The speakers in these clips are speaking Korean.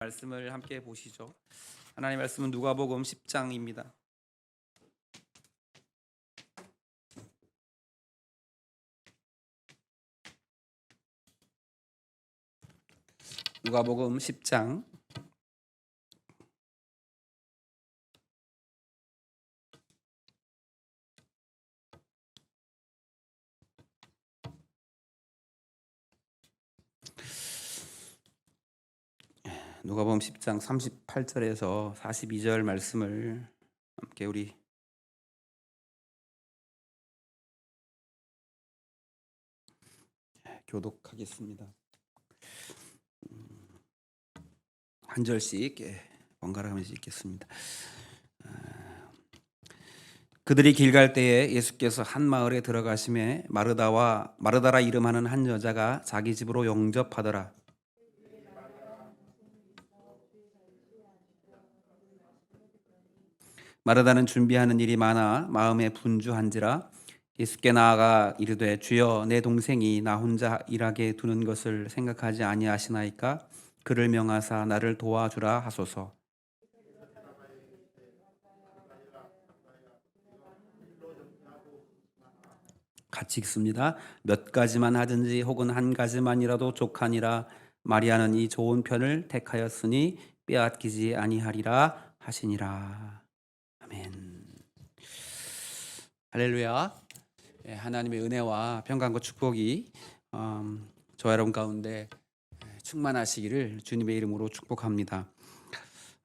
말씀을 함께 보시죠. 하나님의 말씀은 누가복음 10장입니다. 누가복음 10장 누가복음 10장 38절에서 42절 말씀을 함께 우리 교독하겠습니다. 한 절씩 번갈아 가면서 읽겠습니다. 그들이 길 갈 때에 예수께서 한 마을에 들어가심에 마르다라 이름하는 한 여자가 자기 집으로 영접하더라. 마르다는 준비하는 일이 많아 마음에 분주한지라 예수께 나아가 이르되 주여 내 동생이 나 혼자 일하게 두는 것을 생각하지 아니하시나이까 그를 명하사 나를 도와주라 하소서. 같이 읽습니다. 몇 가지만 하든지 혹은 한 가지만이라도 족하니라. 마리아는 이 좋은 편을 택하였으니 빼앗기지 아니하리라 하시니라. 아멘. 할렐루야. 하나님의 은혜와 평강과 축복이 저와 여러분 가운데 충만하시기를 주님의 이름으로 축복합니다.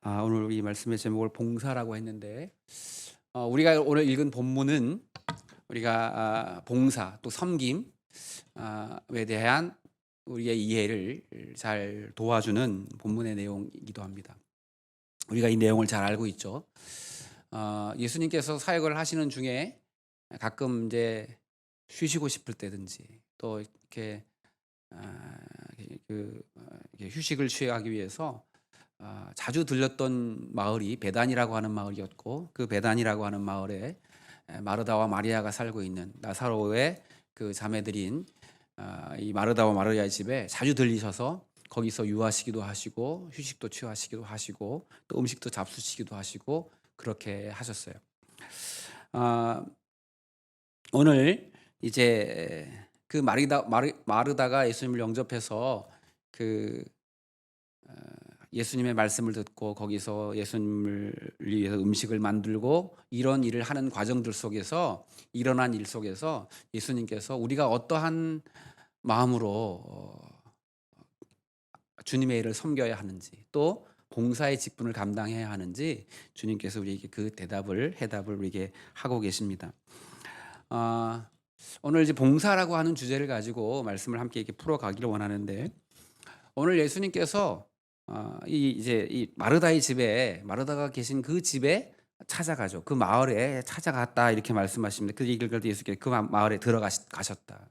오늘 우리 말씀의 제목을 봉사라고 했는데 우리가 오늘 읽은 본문은 우리가 봉사 또 섬김에 대한 우리의 이해를 잘 도와주는 본문의 내용이기도 합니다. 우리가 이 내용을 잘 알고 있죠. 예수님께서 사역을 하시는 중에 가끔 이제 쉬시고 싶을 때든지 또 이렇게 휴식을 취하기 위해서 자주 들렸던 마을이 베단이라고 하는 마을이었고, 그 베단이라고 하는 마을에 마르다와 마리아가 살고 있는 나사로의 그 자매들인 이 마르다와 마리아의 집에 자주 들리셔서 거기서 유하시기도 하시고 휴식도 취하시기도 하시고 또 음식도 잡수시기도 하시고 그렇게 하셨어요. 오늘 이제 그 마르다가 예수님을 영접해서 그 예수님의 말씀을 듣고 거기서 예수님을 위해서 음식을 만들고 이런 일을 하는 과정들 속에서 일어난 일 속에서 예수님께서 우리가 어떠한 마음으로 주님의 일을 섬겨야 하는지 또 봉사의 직분을 감당해야 하는지 주님께서 우리에게 그 해답을 우리에게 하고 계십니다. 오늘 이제 봉사라고 하는 주제를 가지고 말씀을 함께 이렇게 풀어가기를 원하는데 오늘 예수님께서 이 마르다의 집에 마르다가 계신 그 집에 찾아가죠. 그 마을에 찾아갔다 이렇게 말씀하십니다. 그 얘기를 그때 예수께서 그 마을에 들어가셨다.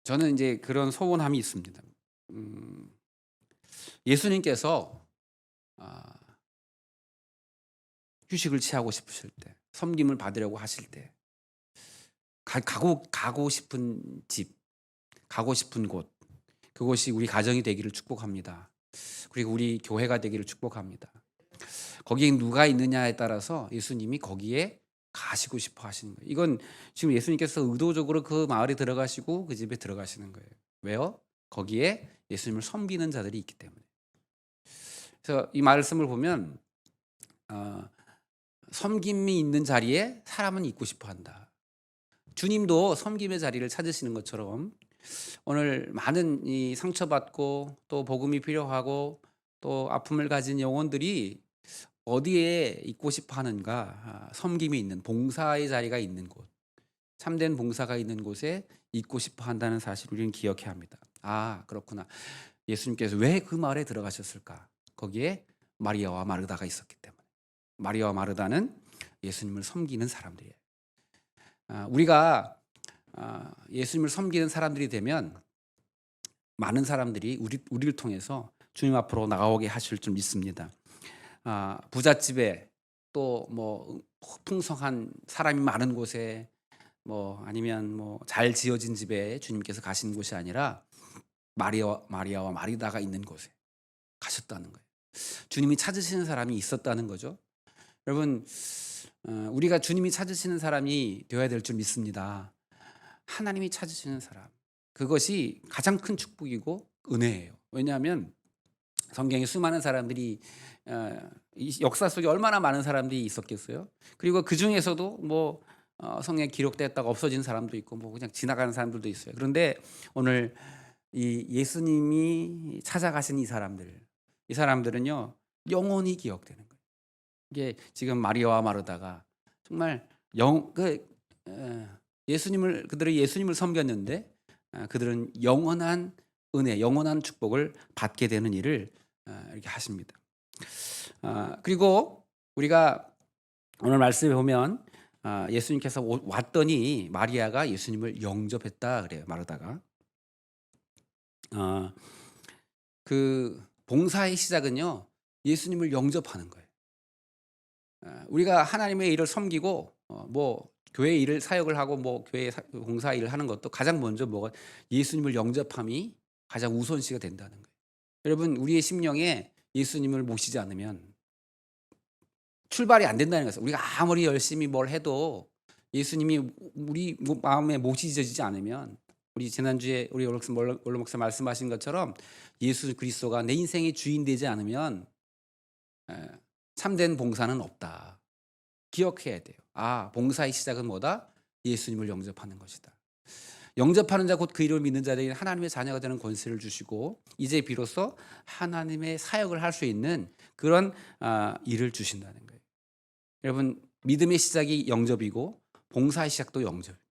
저는 이제 그런 소원함이 있습니다. 예수님께서 휴식을 취하고 싶으실 때, 섬김을 받으려고 하실 때, 가고 싶은 집, 가고 싶은 곳, 그곳이 우리 가정이 되기를 축복합니다. 그리고 우리 교회가 되기를 축복합니다. 거기에 누가 있느냐에 따라서 예수님이 거기에 가시고 싶어 하시는 거예요. 이건 지금 예수님께서 의도적으로 그 마을에 들어가시고 그 집에 들어가시는 거예요. 왜요? 거기에 예수님을 섬기는 자들이 있기 때문에. 그래서 이 말씀을 보면 섬김이 있는 자리에 사람은 있고 싶어 한다. 주님도 섬김의 자리를 찾으시는 것처럼 오늘 많은 이 상처받고 또 복음이 필요하고 또 아픔을 가진 영혼들이 어디에 있고 싶어 하는가? 섬김이 있는 봉사의 자리가 있는 곳, 참된 봉사가 있는 곳에 있고 싶어 한다는 사실을 우리는 기억해야 합니다. 그렇구나. 예수님께서 왜 그 마을에 들어가셨을까? 거기에 마리아와 마르다가 있었기 때문에. 마리아와 마르다는 예수님을 섬기는 사람들이에요. 우리가 예수님을 섬기는 사람들이 되면 많은 사람들이 우리를 통해서 주님 앞으로 나가오게 하실 줄 믿습니다. 부잣집에 또 뭐 풍성한 사람이 많은 곳에 뭐 아니면 뭐 잘 지어진 집에 주님께서 가신 곳이 아니라 마리아와 마리다가 있는 곳에 가셨다는 거예요. 주님이 찾으시는 사람이 있었다는 거죠. 여러분, 우리가 주님이 찾으시는 사람이 되어야 될 줄 믿습니다. 하나님이 찾으시는 사람, 그것이 가장 큰 축복이고 은혜예요. 왜냐하면 성경에 수많은 사람들이 이 역사 속에 얼마나 많은 사람들이 있었겠어요. 그리고 그 중에서도 뭐 성경에 기록됐다가 없어진 사람도 있고 뭐 그냥 지나가는 사람들도 있어요. 그런데 오늘 이 예수님이 찾아가신 이 사람들은요 영원히 기억되는 거예요. 이게 지금 마리아와 마르다가 정말 그들이 예수님을 섬겼는데 그들은 영원한 은혜, 영원한 축복을 받게 되는 일을 이렇게 하십니다. 그리고 우리가 오늘 말씀에 보면 예수님께서 왔더니 마리아가 예수님을 영접했다 그래요. 마르다가 그 봉사의 시작은요 예수님을 영접하는 거예요. 우리가 하나님의 일을 섬기고 뭐 교회 일을 사역을 하고 뭐 교회 봉사 일을 하는 것도 가장 먼저 뭐가 예수님을 영접함이 가장 우선시가 된다는 거예요. 여러분, 우리의 심령에 예수님을 모시지 않으면 출발이 안 된다는 거예요. 우리가 아무리 열심히 뭘 해도 예수님이 우리 마음에 모시지 않으면, 우리 지난주에 우리 원로 목사 말씀하신 것처럼 예수 그리스도가 내 인생의 주인 되지 않으면 참된 봉사는 없다. 기억해야 돼요. 봉사의 시작은 뭐다? 예수님을 영접하는 것이다. 영접하는 자 곧 그 이름을 믿는 자들에게 하나님의 자녀가 되는 권세를 주시고 이제 비로소 하나님의 사역을 할 수 있는 그런 일을 주신다는 거예요. 여러분, 믿음의 시작이 영접이고 봉사의 시작도 영접입니다.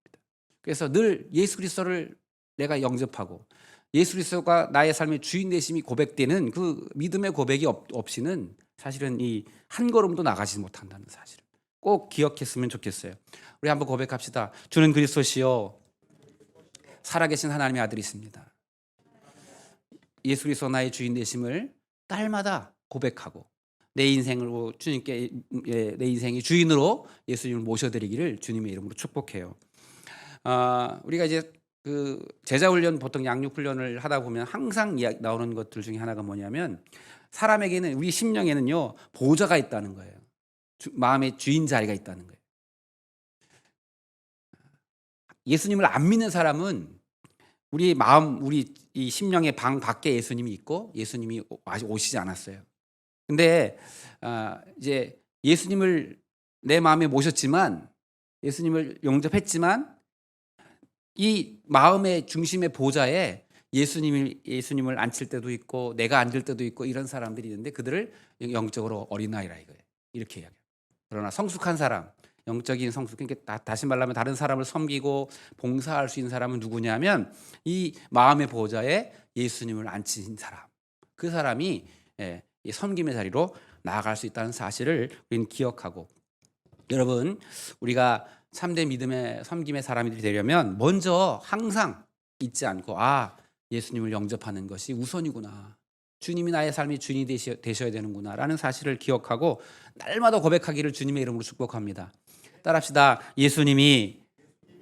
그래서 늘 예수 그리스도를 내가 영접하고 예수 그리스도가 나의 삶의 주인 되심이 고백되는 그 믿음의 고백이 없이는 사실은 이 한 걸음도 나가지 못한다는 사실을 꼭 기억했으면 좋겠어요. 우리 한번 고백합시다. 주는 그리스도시요 살아계신 하나님의 아들이십니다. 예수 그리스도 나의 주인 되심을 날마다 고백하고 내 인생으로 주님께 내 인생의 주인으로 예수님을 모셔드리기를 주님의 이름으로 축복해요. 우리가 이제 그 제자 훈련, 보통 양육 훈련을 하다 보면 항상 나오는 것들 중에 하나가 뭐냐면 사람에게는, 우리 심령에는요 보좌가 있다는 거예요. 마음의 주인 자리가 있다는 거예요. 예수님을 안 믿는 사람은 우리 이 심령의 방 밖에 예수님이 있고 예수님이 오시지 않았어요. 근데 이제 예수님을 내 마음에 모셨지만, 예수님을 영접했지만 이 마음의 중심의 보좌에 예수님을 앉힐 때도 있고 내가 앉을 때도 있고 이런 사람들이 있는데 그들을 영적으로 어린아이라 이거예요. 이렇게 이야기해요. 그러나 성숙한 사람, 영적인 성숙, 그러니까 다시 말하면 다른 사람을 섬기고 봉사할 수 있는 사람은 누구냐면 이 마음의 보좌에 예수님을 앉힌 사람, 그 사람이 이 섬김의 자리로 나아갈 수 있다는 사실을 우리는 기억하고, 여러분, 우리가 참된 믿음의 섬김의 사람이 되려면 먼저 항상 잊지 않고 예수님을 영접하는 것이 우선이구나, 주님이 나의 삶의 주인이 되셔야 되는구나 라는 사실을 기억하고 날마다 고백하기를 주님의 이름으로 축복합니다. 따라합시다. 예수님이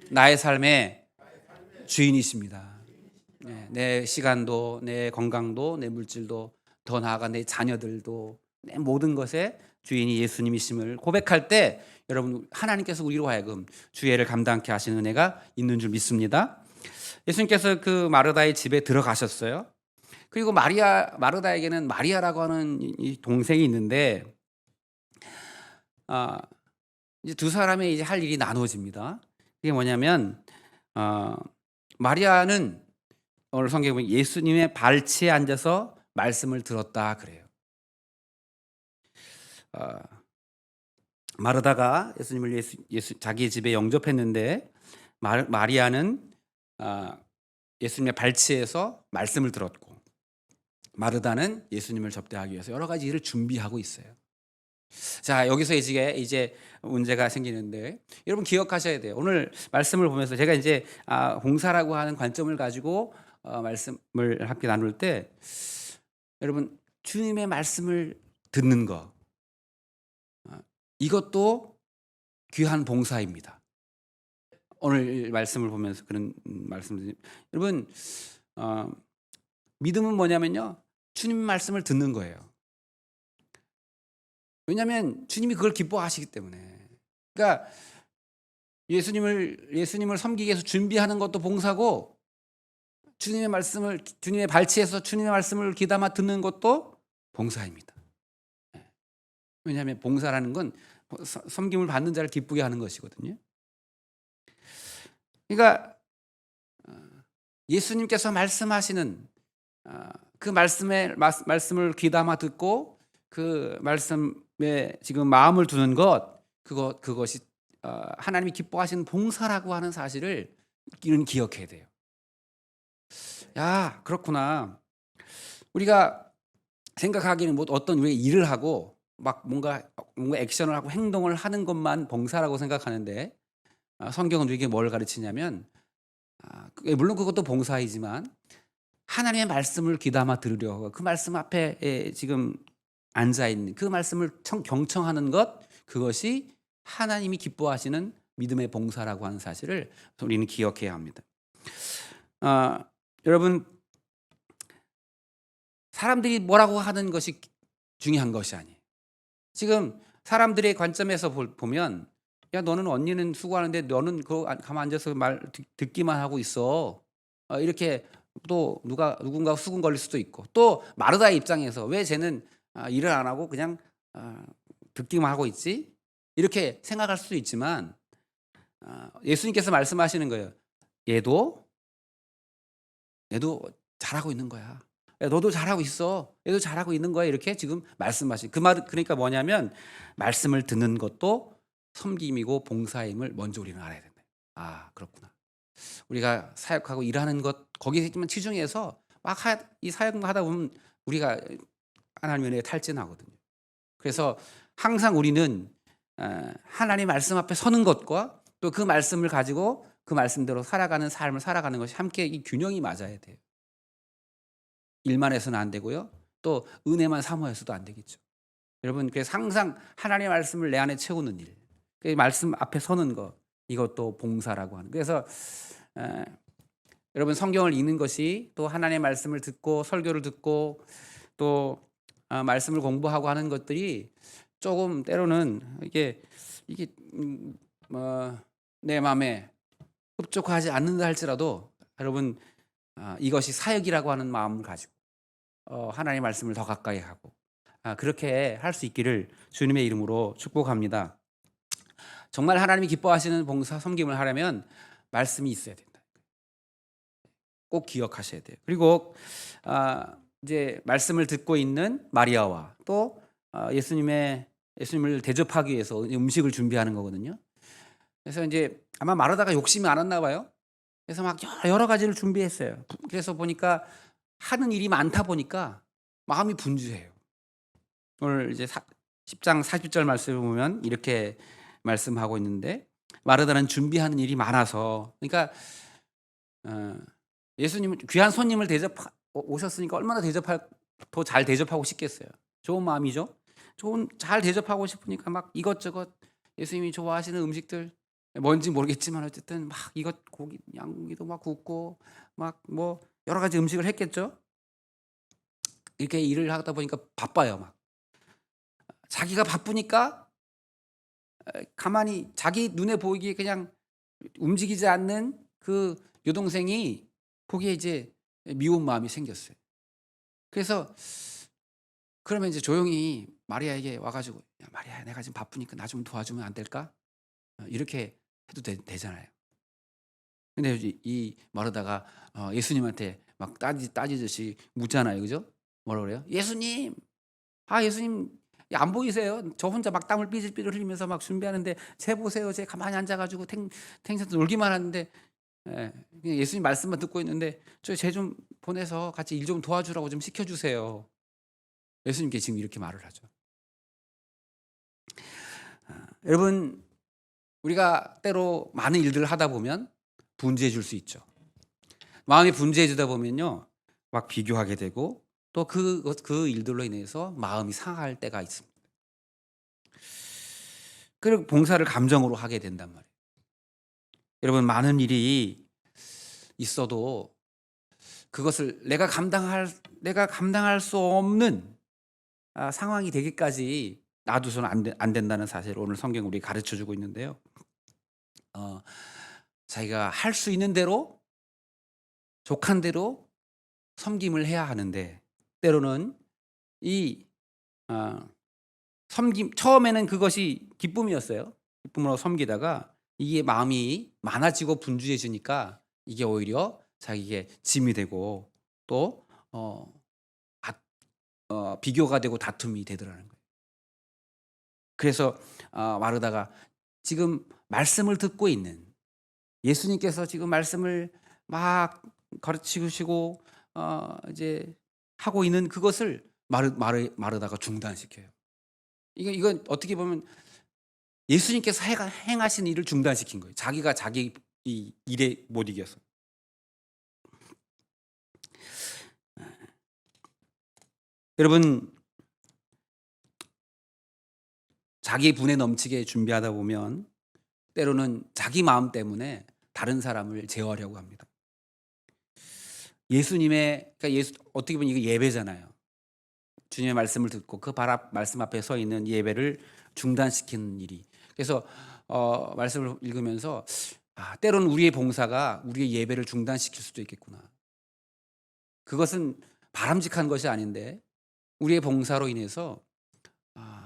나의 삶의 주인이십니다. 내 시간도, 내 건강도, 내 물질도, 더 나아가 내 자녀들도, 내 모든 것의 주인이 예수님이심을 고백할 때 여러분, 하나님께서 우리로 하여금 주애를 감당케 하시는 은혜가 있는 줄 믿습니다. 예수님께서 그 마르다의 집에 들어가셨어요. 그리고 마르다에게는 마리아라고 하는 이 동생이 있는데 이제 두 사람의 이제 할 일이 나누어집니다. 그게 뭐냐면 마리아는 오늘 성경에 보면 예수님의 발치에 앉아서 말씀을 들었다 그래요. 마르다가 예수님을 자기 집에 영접했는데 마리아는 예수님의 발치에서 말씀을 들었고, 마르다는 예수님을 접대하기 위해서 여러 가지 일을 준비하고 있어요. 자, 여기서 이제 문제가 생기는데 여러분 기억하셔야 돼요. 오늘 말씀을 보면서 제가 이제 봉사라고 하는 관점을 가지고 말씀을 함께 나눌 때 여러분, 주님의 말씀을 듣는 거, 이것도 귀한 봉사입니다. 오늘 말씀을 보면서 그런 말씀을 여러분, 믿음은 뭐냐면요, 주님 말씀을 듣는 거예요. 왜냐하면 주님이 그걸 기뻐하시기 때문에. 그러니까 예수님을 섬기기 위해서 준비하는 것도 봉사고, 주님의 발치에서 주님의 말씀을 귀담아 듣는 것도 봉사입니다. 예. 왜냐하면 봉사라는 건 섬김을 받는 자를 기쁘게 하는 것이거든요. 그러니까 예수님께서 말씀하시는 그 말씀을 귀담아 듣고 그 말씀에 지금 마음을 두는 그것이 하나님이 기뻐하시는 봉사라고 하는 사실을 이런 기억해야 돼요. 야, 그렇구나. 우리가 생각하기에는 뭐 어떤 우리가 일을 하고 막 뭔가 액션을 하고 행동을 하는 것만 봉사라고 생각하는데, 성경은 우리에게 뭘 가르치냐면, 물론 그것도 봉사이지만 하나님의 말씀을 귀담아 들으려 하고 그 말씀 앞에 지금 앉아 있는 그 말씀을 경청하는 그것이 하나님이 기뻐하시는 믿음의 봉사라고 하는 사실을 우리는 기억해야 합니다. 여러분, 사람들이 뭐라고 하는 것이 중요한 것이 아니에요. 지금 사람들의 관점에서 보면, 야, 너는 언니는 수고하는데 너는 가만 앉아서 말 듣기만 하고 있어. 이렇게 또 누군가 수군 걸릴 수도 있고, 또 마르다의 입장에서 왜 쟤는 일을 안 하고 그냥 듣기만 하고 있지? 이렇게 생각할 수도 있지만, 예수님께서 말씀하시는 거예요. 얘도 잘하고 있는 거야. 야, 너도 잘하고 있어. 얘도 잘하고 있는 거야. 이렇게 지금 말씀하신 그 말, 그러니까 뭐냐면 말씀을 듣는 것도 섬김이고 봉사임을 먼저 우리는 알아야 된다. 그렇구나. 우리가 사역하고 일하는 것 거기에만 치중해서 막 이 사역하다 보면 우리가 하나님의 은혜에 탈진하거든요. 그래서 항상 우리는 하나님 말씀 앞에 서는 것과 또 그 말씀을 가지고 그 말씀대로 살아가는 삶을 살아가는 것이 함께 이 균형이 맞아야 돼요. 일만 해서는 안 되고요. 또 은혜만 사모해서도 안 되겠죠. 여러분, 그래서 항상 하나님의 말씀을 내 안에 채우는 일, 그 말씀 앞에 서는 것, 이것도 봉사라고 하는. 그래서 여러분, 성경을 읽는 것이 또 하나님의 말씀을 듣고 설교를 듣고 또 말씀을 공부하고 하는 것들이 조금 때로는 이게 내 마음에 흡족하지 않는다 할지라도, 여러분, 이것이 사역이라고 하는 마음을 가지고 하나님의 말씀을 더 가까이 하고 그렇게 할 수 있기를 주님의 이름으로 축복합니다. 정말 하나님이 기뻐하시는 봉사 섬김을 하려면 말씀이 있어야 된다. 꼭 기억하셔야 돼요. 그리고 이제 말씀을 듣고 있는 마리아와 또 예수님을 대접하기 위해서 음식을 준비하는 거거든요. 그래서 이제 아마 마르다가 욕심이 많았나 봐요. 그래서 막 여러 가지를 준비했어요. 그래서 보니까 하는 일이 많다 보니까 마음이 분주해요. 오늘 이제 10장 40절 말씀을 보면 이렇게 말씀하고 있는데, 마르다는 준비하는 일이 많아서, 그러니까 예수님 귀한 손님을 오셨으니까 얼마나 더 잘 대접하고 싶겠어요. 좋은 마음이죠. 잘 대접하고 싶으니까 막 이것저것 예수님이 좋아하시는 음식들, 뭔지 모르겠지만 어쨌든 막 양고기도 막 굽고 막 뭐 여러 가지 음식을 했겠죠. 이렇게 일을 하다 보니까 바빠요. 막 자기가 바쁘니까 가만히 자기 눈에 보이기에 그냥 움직이지 않는 그 여동생이 보기에 이제 미운 마음이 생겼어요. 그래서 그러면 이제 조용히 마리아에게 와가지고, 야, 마리아, 내가 지금 바쁘니까 나 좀 도와주면 안 될까? 이렇게 해도 되잖아요. 근데 이 마르다가 예수님한테 막 따지듯이 묻잖아요. 그죠? 뭐라 그래요? 예수님, 예수님, 안 보이세요? 저 혼자 막 땀을 삐질삐질 흘리면서 막 준비하는데 쟤 보세요. 쟤 가만히 앉아가지고 탱탱 놀기만 하는데, 그냥 예수님 말씀만 듣고 있는데 쟤 좀 보내서 같이 일 좀 도와주라고 좀 시켜주세요. 예수님께 지금 이렇게 말을 하죠. 여러분, 우리가 때로 많은 일들을 하다 보면 분주해질 수 있죠. 마음이 분주해지다 보면요, 막 비교하게 되고 또 그 일들로 인해서 마음이 상할 때가 있습니다. 그리고 봉사를 감정으로 하게 된단 말이에요. 여러분, 많은 일이 있어도 그것을 내가 감당할 수 없는 상황이 되기까지 놔두서는 안 된다는 사실을 오늘 성경 우리 가르쳐 주고 있는데요. 어 자기가 할 수 있는 대로 족한 대로 섬김을 해야 하는데, 때로는 이 섬김 처음에는 그것이 기쁨이었어요. 기쁨으로 섬기다가 이게 마음이 많아지고 분주해지니까 이게 오히려 자기에게 짐이 되고 또 비교가 되고 다툼이 되더라는 거예요. 그래서 마르다가 지금 말씀을 듣고 있는, 예수님께서 지금 말씀을 막 가르치시고 이제 하고 있는 그것을 마르다가 중단시켜요. 이건 어떻게 보면 예수님께서 행하신 일을 중단시킨 거예요. 자기가 자기 이 일에 못 이겨서. 여러분, 자기 분에 넘치게 준비하다 보면 때로는 자기 마음 때문에 다른 사람을 제어하려고 합니다. 그러니까 어떻게 보면 이게 예배잖아요. 주님의 말씀을 듣고 그 말씀 앞에 서 있는 예배를 중단시키는 일이. 그래서 말씀을 읽으면서 때로는 우리의 봉사가 우리의 예배를 중단시킬 수도 있겠구나. 그것은 바람직한 것이 아닌데 우리의 봉사로 인해서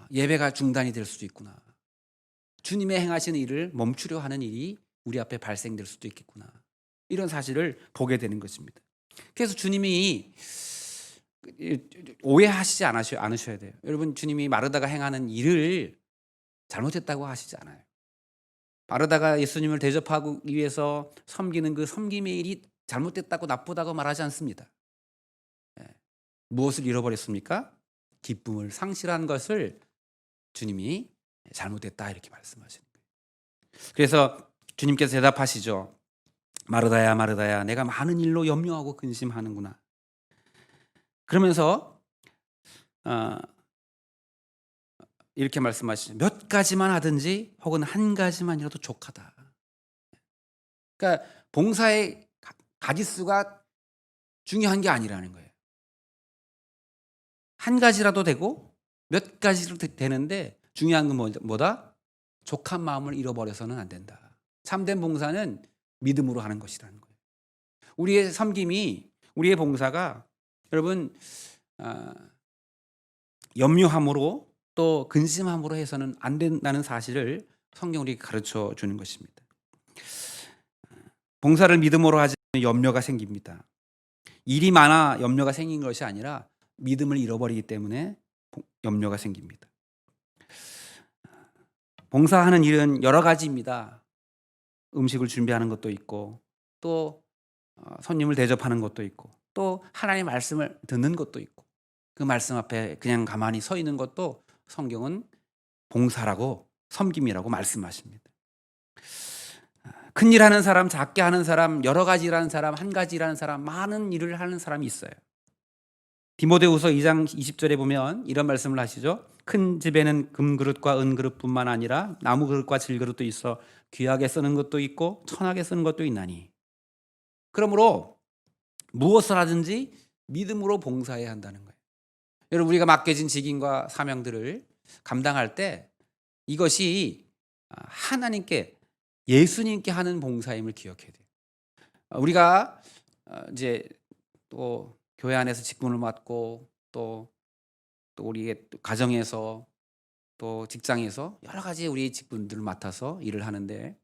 예배가 중단이 될 수도 있구나. 주님의 행하시는 일을 멈추려 하는 일이 우리 앞에 발생될 수도 있겠구나. 이런 사실을 보게 되는 것입니다. 그래서 주님이 오해하시지 않으셔야 돼요. 여러분, 주님이 마르다가 행하는 일을 잘못했다고 하시지 않아요. 마르다가 예수님을 대접하기 위해서 섬기는 그 섬김의 일이 잘못됐다고 나쁘다고 말하지 않습니다. 무엇을 잃어버렸습니까? 기쁨을 상실한 것을 주님이 잘못됐다 이렇게 말씀하시는 거예요. 그래서 주님께서 대답하시죠. 마르다야 마르다야, 내가 많은 일로 염려하고 근심하는구나. 그러면서 이렇게 말씀하시죠. 몇 가지만 하든지 혹은 한 가지만이라도 족하다. 그러니까 봉사의 가지수가 중요한 게 아니라는 거예요. 한 가지라도 되고 몇 가지라도 되는데 중요한 건 뭐다? 족한 마음을 잃어버려서는 안 된다. 참된 봉사는 믿음으로 하는 것이라는 거예요. 우리의 섬김이, 우리의 봉사가 여러분 염려함으로 또 근심함으로 해서는 안 된다는 사실을 성경 우리에게 가르쳐 주는 것입니다. 봉사를 믿음으로 하지 않으면 염려가 생깁니다. 일이 많아 염려가 생긴 것이 아니라 믿음을 잃어버리기 때문에 염려가 생깁니다. 봉사하는 일은 여러 가지입니다. 음식을 준비하는 것도 있고 또 손님을 대접하는 것도 있고 또 하나님의 말씀을 듣는 것도 있고 그 말씀 앞에 그냥 가만히 서 있는 것도 성경은 봉사라고, 섬김이라고 말씀하십니다. 큰 일 하는 사람, 작게 하는 사람, 여러 가지 일하는 사람, 한 가지 일하는 사람, 많은 일을 하는 사람이 있어요. 디모데후서 2장 20절에 보면 이런 말씀을 하시죠. 큰 집에는 금그릇과 은그릇뿐만 아니라 나무그릇과 질그릇도 있어 귀하게 쓰는 것도 있고 천하게 쓰는 것도 있나니. 그러므로 무엇을 하든지 믿음으로 봉사해야 한다는 거예요. 여러분, 우리가 맡겨진 직임과 사명들을 감당할 때 이것이 하나님께, 예수님께 하는 봉사임을 기억해야 돼요. 우리가 이제 또 교회 안에서 직분을 맡고 또 우리의 가정에서 또 직장에서 여러 가지 우리의 직분들을 맡아서 일을 하는데,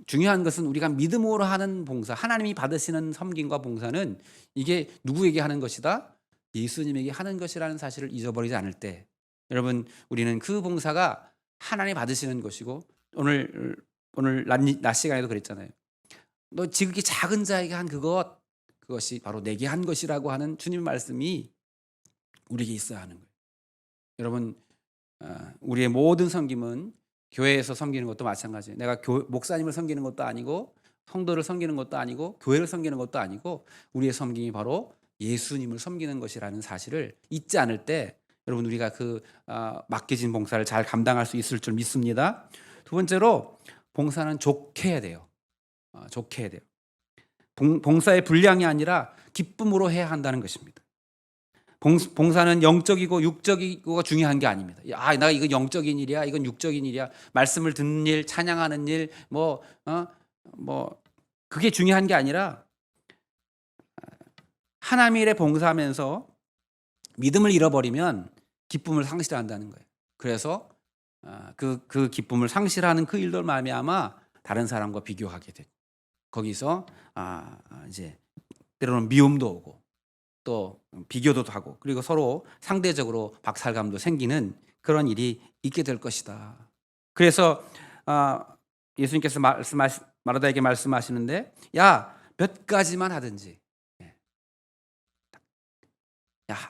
중요한 것은 우리가 믿음으로 하는 봉사, 하나님이 받으시는 섬김과 봉사는 이게 누구에게 하는 것이다? 예수님에게 하는 것이라는 사실을 잊어버리지 않을 때, 여러분, 우리는 그 봉사가 하나님 받으시는 것이고, 오늘 낮 시간에도 그랬잖아요. 너 지극히 작은 자에게 한 그것이 바로 내게 한 것이라고 하는 주님의 말씀이 우리에게 있어야 하는 거예요. 여러분, 우리의 모든 섬김은 교회에서 섬기는 것도 마찬가지예요. 내가 목사님을 섬기는 것도 아니고 성도를 섬기는 것도 아니고 교회를 섬기는 것도 아니고 우리의 섬김이 바로 예수님을 섬기는 것이라는 사실을 잊지 않을 때 여러분, 우리가 그 맡겨진 봉사를 잘 감당할 수 있을 줄 믿습니다. 두 번째로, 봉사는 좋게 해야 돼요. 좋게 해야 돼요. 봉사의 분량이 아니라 기쁨으로 해야 한다는 것입니다. 봉사는 영적이고 육적이고가 중요한 게 아닙니다. 나 이거 영적인 일이야, 이건 육적인 일이야. 말씀을 듣는 일, 찬양하는 일, 뭐 그게 중요한 게 아니라 하나님의 일에 봉사하면서 믿음을 잃어버리면 기쁨을 상실한다는 거예요. 그래서 그 기쁨을 상실하는 그 일들 말미암아 다른 사람과 비교하게 되고 거기서 이제 때로는 미움도 오고 또 비교도 하고 그리고 서로 상대적으로 박살감도 생기는 그런 일이 있게 될 것이다. 그래서 예수님께서 마르다에게 말씀하시는데 몇 가지만 하든지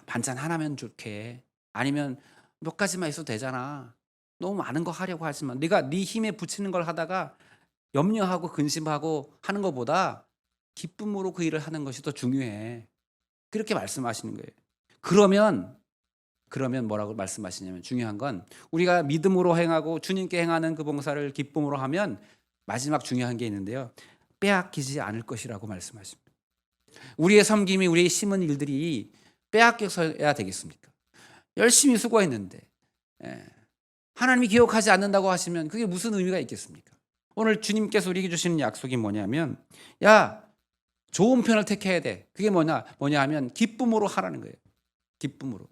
반찬 하나면 좋게 아니면 몇 가지만 있어도 되잖아. 너무 많은 거 하려고 하지만 네가 네 힘에 붙이는 걸 하다가 염려하고 근심하고 하는 것보다 기쁨으로 그 일을 하는 것이 더 중요해. 그렇게 말씀하시는 거예요. 그러면 뭐라고 말씀하시냐면 중요한 건 우리가 믿음으로 행하고 주님께 행하는 그 봉사를 기쁨으로 하면 마지막 중요한 게 있는데요. 빼앗기지 않을 것이라고 말씀하십니다. 우리의 섬김이 우리의 심은 일들이 빼앗겨서야 되겠습니까? 열심히 수고했는데 하나님이 기억하지 않는다고 하시면 그게 무슨 의미가 있겠습니까? 오늘 주님께서 우리에게 주시는 약속이 뭐냐면 좋은 편을 택해야 돼. 그게 뭐냐 하면 기쁨으로 하라는 거예요. 기쁨으로.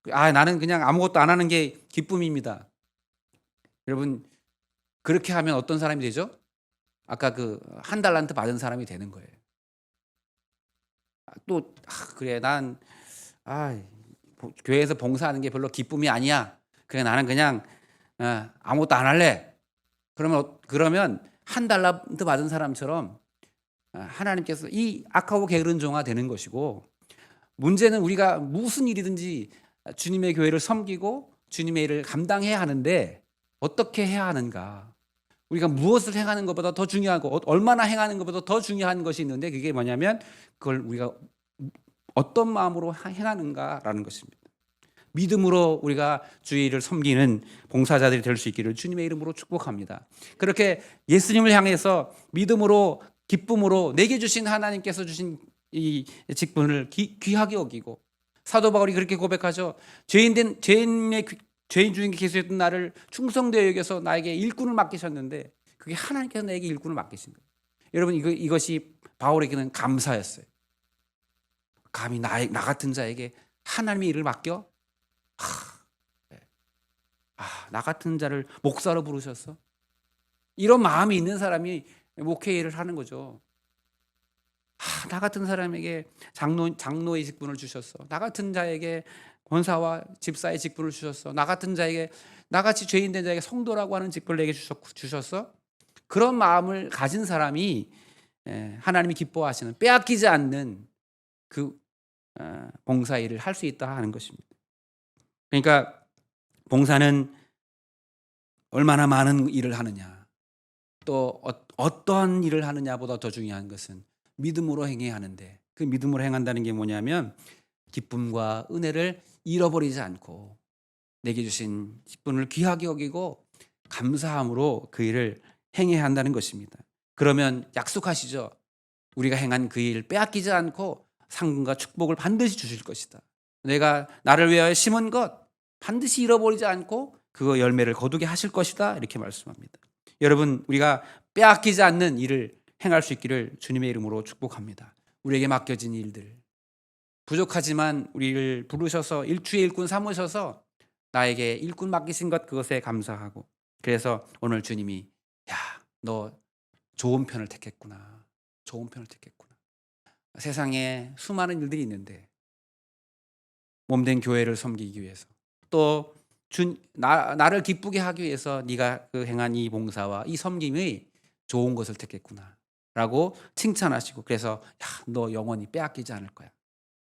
나는 그냥 아무것도 안 하는 게 기쁨입니다. 여러분 그렇게 하면 어떤 사람이 되죠? 아까 그 한 달란트 받은 사람이 되는 거예요. 또 그래 난 교회에서 봉사하는 게 별로 기쁨이 아니야. 그래 나는 그냥 아무것도 안 할래. 그러면 한 달란트 받은 사람처럼 하나님께서 이 악하고 게으른 종아 되는 것이고 문제는 우리가 무슨 일이든지 주님의 교회를 섬기고 주님의 일을 감당해야 하는데 어떻게 해야 하는가? 우리가 무엇을 행하는 것보다 더 중요하고 얼마나 행하는 것보다 더 중요한 것이 있는데 그게 뭐냐면 그걸 우리가 어떤 마음으로 행하는가라는 것입니다. 믿음으로 우리가 주의 일을 섬기는 봉사자들이 될 수 있기를 주님의 이름으로 축복합니다. 그렇게 예수님을 향해서 믿음으로 기쁨으로 내게 주신 하나님께서 주신 이 직분을 귀하게 여기고 사도 바울이 그렇게 고백하죠. 죄인 중에 계셨던 나를 충성되어 여겨서 나에게 일꾼을 맡기셨는데 그게 하나님께서 나에게 일꾼을 맡기신 거예요. 여러분 이것이 바울에게는 감사였어요. 감히 나 같은 자에게 하나님의 일을 맡겨? 나 같은 자를 목사로 부르셨어? 이런 마음이 있는 사람이 목회 일을 하는 거죠. 나 같은 사람에게 장로의 직분을 주셨어. 나 같은 자에게 권사와 집사의 직분을 주셨어. 나 같은 자에게 나같이 죄인 된 자에게 성도라고 하는 직분을 내게 주셨어. 그런 마음을 가진 사람이 하나님이 기뻐하시는 빼앗기지 않는 그 봉사 일을 할 수 있다 하는 것입니다. 그러니까 봉사는 얼마나 많은 일을 하느냐 또 어떠한 일을 하느냐보다 더 중요한 것은 믿음으로 행해야 하는데 그 믿음으로 행한다는 게 뭐냐면 기쁨과 은혜를 잃어버리지 않고 내게 주신 직분을 귀하게 여기고 감사함으로 그 일을 행해야 한다는 것입니다. 그러면 약속하시죠. 우리가 행한 그 일 빼앗기지 않고 상급과 축복을 반드시 주실 것이다. 내가 나를 위하여 심은 것 반드시 잃어버리지 않고 그 열매를 거두게 하실 것이다. 이렇게 말씀합니다. 여러분 우리가 빼앗기지 않는 일을 행할 수 있기를 주님의 이름으로 축복합니다. 우리에게 맡겨진 일들 부족하지만 우리를 부르셔서 주의 일꾼 삼으셔서 나에게 일꾼 맡기신 것 그것에 감사하고 그래서 오늘 주님이 너 좋은 편을 택했구나. 좋은 편을 택했구나. 세상에 수많은 일들이 있는데 몸된 교회를 섬기기 위해서 또 나를 기쁘게 하기 위해서 네가 그 행한 이 봉사와 이 섬김이 좋은 것을 택했구나 라고 칭찬하시고 그래서 너 영원히 빼앗기지 않을 거야.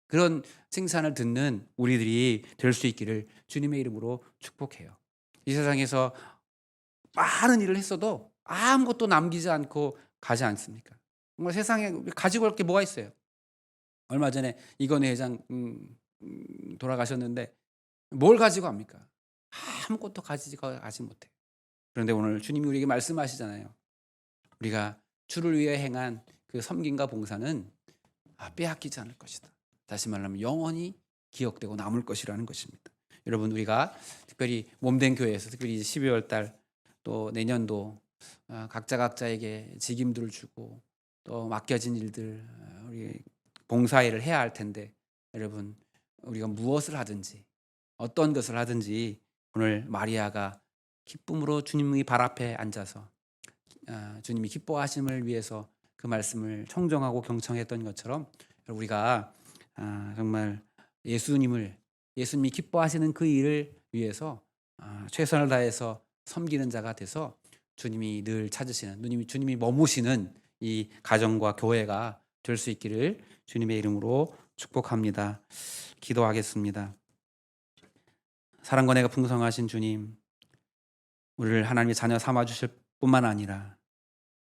그런 칭찬을 듣는 우리들이 될 수 있기를 주님의 이름으로 축복해요. 이 세상에서 많은 일을 했어도 아무것도 남기지 않고 가지 않습니까? 정말 세상에 가지고 올 게 뭐가 있어요? 얼마 전에 이건희 회장 돌아가셨는데 뭘 가지고 합니까? 아무것도 가지 못해. 그런데 오늘 주님이 우리에게 말씀하시잖아요. 우리가 주를 위해 행한 그 섬김과 봉사는 빼앗기지 않을 것이다. 다시 말하면 영원히 기억되고 남을 것이라는 것입니다. 여러분, 우리가 특별히 몸된 교회에서 특별히 12월 달 또 내년도 각자에게 직임들을 주고 또 맡겨진 일들 우리 봉사일을 해야 할 텐데, 여러분, 우리가 무엇을 하든지 어떤 것을 하든지 오늘 마리아가 기쁨으로 주님의 발 앞에 앉아서 주님이 기뻐하심을 위해서 그 말씀을 청정하고 경청했던 것처럼 우리가 정말 예수님이 기뻐하시는 그 일을 위해서 최선을 다해서 섬기는 자가 돼서 주님이 늘 찾으시는, 주님이 머무시는 이 가정과 교회가 될 수 있기를 주님의 이름으로 축복합니다. 기도하겠습니다. 사랑과 은혜가 풍성하신 주님, 우리를 하나님의 자녀 삼아 주실 뿐만 아니라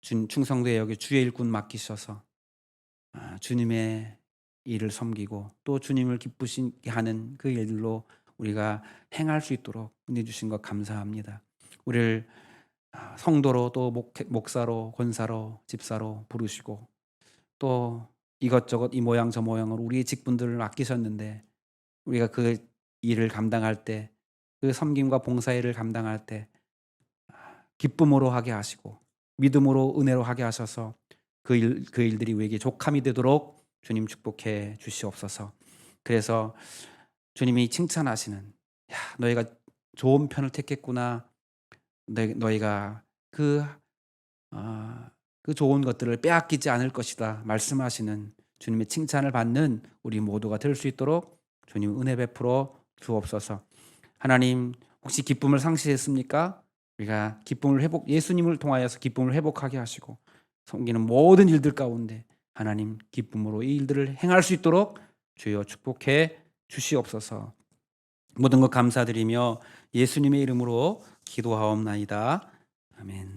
충성되어 여기 주의 일꾼 맡기셔서 주님의 일을 섬기고 또 주님을 기쁘시게 하는 그 일들로 우리가 행할 수 있도록 은혜 주신 것 감사합니다. 우리를 성도로 또 목사로 권사로 집사로 부르시고 또 이것저것 이 모양 저 모양으로 우리의 직분들을 맡기셨는데, 우리가 그 일을 감당할 때, 그 섬김과 봉사일을 감당할 때 기쁨으로 하게 하시고 믿음으로 은혜로 하게 하셔서 그 일들이 우리에게 족함이 되도록 주님 축복해 주시옵소서. 그래서 주님이 칭찬하시는, 너희가 좋은 편을 택했구나, 너희가 그 좋은 것들을 빼앗기지 않을 것이다 말씀하시는 주님의 칭찬을 받는 우리 모두가 될 수 있도록 주님 은혜 베풀어 주옵소서. 하나님, 혹시 기쁨을 상실했습니까? 우리가 예수님을 통하여서 기쁨을 회복하게 하시고 섬기는 모든 일들 가운데 하나님 기쁨으로 이 일들을 행할 수 있도록 주여 축복해 주시옵소서. 모든 것 감사드리며 예수님의 이름으로 기도하옵나이다. 아멘.